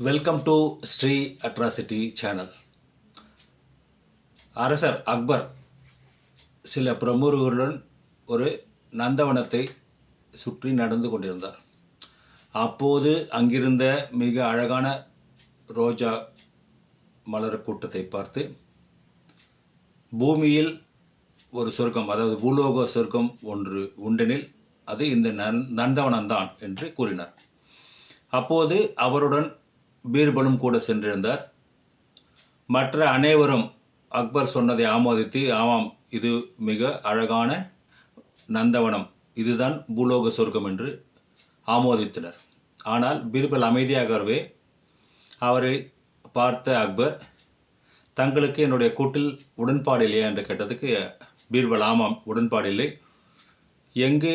Welcome to Sri atrocity channel. அரசர் அக்பர் சில பிரமுகர்களுடன் ஒரு நந்தவனத்தை சுற்றி நடந்து கொண்டிருந்தார். அப்போது அங்கிருந்த மிக அழகான ரோஜா மலர் கூட்டத்தை பார்த்து, பூமியில் ஒரு சொர்க்கம், அதாவது பூலோக சொர்க்கம் ஒன்று உண்டெனில் அது இந்த நந்தவனம்தான் என்று கூறினார். அப்போது அவருடன் பீர்பலும் கூட சென்றிருந்தார். மற்ற அனைவரும் அக்பர் சொன்னதை ஆமோதித்து, ஆமாம், இது மிக அழகான நந்தவனம், இதுதான் பூலோக சொர்க்கம் என்று ஆமோதித்தனர். ஆனால் பீர்பல் அமைதியாகவே அவரை பார்த்த அக்பர், தங்களுக்கு என்னுடைய கூட்டில் உடன்பாடு இல்லையா என்று கேட்டதுக்கு பீர்பல், ஆமாம், உடன்பாடு இல்லை. எங்கு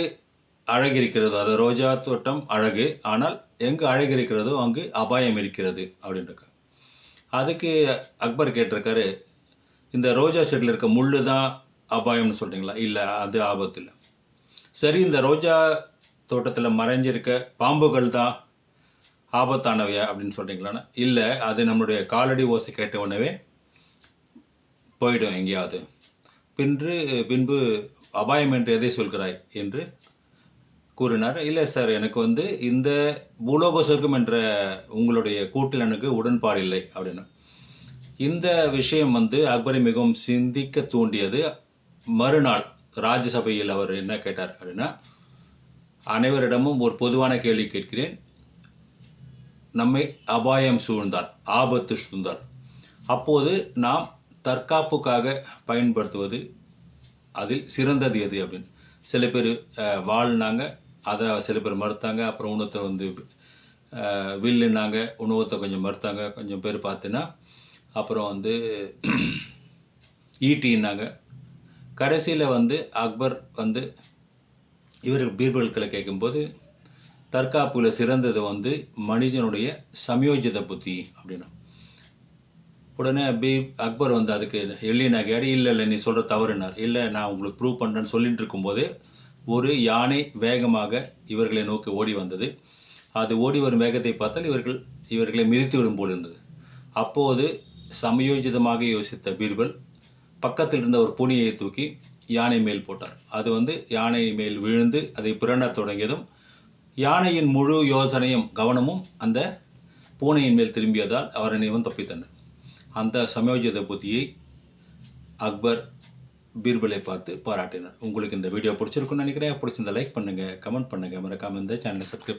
அழகு இருக்கிறதோ, அது ரோஜா தோட்டம் அழகு, ஆனால் எங்கு அழகு இருக்கிறதோ அங்கு அபாயம் இருக்கிறது அப்படின்ட்டு. அதுக்கு அக்பர் கேட்டிருக்காரு, இந்த ரோஜா செடியில் இருக்க முள்ளு தான் அபாயம்னு சொல்கிறீங்களா? இல்லை, அது ஆபத்து இல்லை. சரி, இந்த ரோஜா தோட்டத்தில் மறைஞ்சிருக்க பாம்புகள் தான் ஆபத்தானவையா அப்படின்னு சொல்கிறீங்களான்னா, இல்லை, அது நம்மளுடைய காலடி ஓசை கேட்ட உடனே போயிடும் எங்கேயாவது. பின்பு அபாயம் என்று எதை சொல்கிறாய் என்று கூறினார். இல்லை சார், எனக்கு இந்த பூலோக சொர்க்கம் என்ற உங்களுடைய கூட்டில் எனக்கு உடன்பாடு இல்லை அப்படின்னு. இந்த விஷயம் அக்பரை மிகவும் சிந்திக்க தூண்டியது. மறுநாள் ராஜ்யசபையில் அவர் என்ன கேட்டார் அப்படின்னா, அனைவரிடமும் ஒரு பொதுவான கேள்வி கேட்கிறேன். நம்மை அபாயம் சூழ்ந்தால், ஆபத்து சூழ்ந்தால், அப்போது நாம் தற்காப்புக்காக பயன்படுத்துவது அதில் சிறந்தது எது அப்படின்னு. சில பேர் வாழ்னாங்க, அதை சில பேர் மறுத்தாங்க. அப்புறம் உணவத்தை வில்லுனாங்க, உணவத்தை கொஞ்சம் மறுத்தாங்க. கொஞ்சம் பேர் பார்த்தீங்கன்னா அப்புறம் ஈட்டின்னாங்க. கடைசியில் அக்பர் இவருக்கு பீர்பல்களை கேட்கும்போது, தற்காப்புல சிறந்தது மனிதனுடைய சமயோஜித புத்தி அப்படின்னா. உடனே அக்பர் அதுக்கு எள்ளினாகியாடி, இல்லை நீ சொல்கிற தவறுனார். இல்லை, நான் உங்களுக்கு ப்ரூவ் பண்ணுறேன்னு சொல்லிட்டு இருக்கும்போது ஒரு யானை வேகமாக இவர்களை நோக்கி ஓடி வந்தது. அது ஓடி வரும் வேகத்தை பார்த்தால் இவர்களை மிதித்து விடும் போல் இருந்தது. அப்போது சமயோஜிதமாக யோசித்த பீர்பல் பக்கத்தில் இருந்த ஒரு பூனையை தூக்கி யானை மேல் போட்டார். அது யானை மேல் விழுந்து அதை பிறண்ட தொடங்கியதும் யானையின் முழு யோசனையும் கவனமும் அந்த பூனையின் மேல் திரும்பியதால் அவர் அனைவரும் தப்பித்தனர். அந்த சமயோஜித புத்தியை அக்பர் பீர்பலை பார்த்து பாராட்டினார். உங்களுக்கு இந்த வீடியோ பிடிச்சிருக்குன்னு நினைக்கிறேன். பிடிச்சிருந்தா லைக் பண்ணுங்கள், கமெண்ட் பண்ணுங்கள், மறக்காமல் இந்த சேனலை சப்ஸ்கிரைப்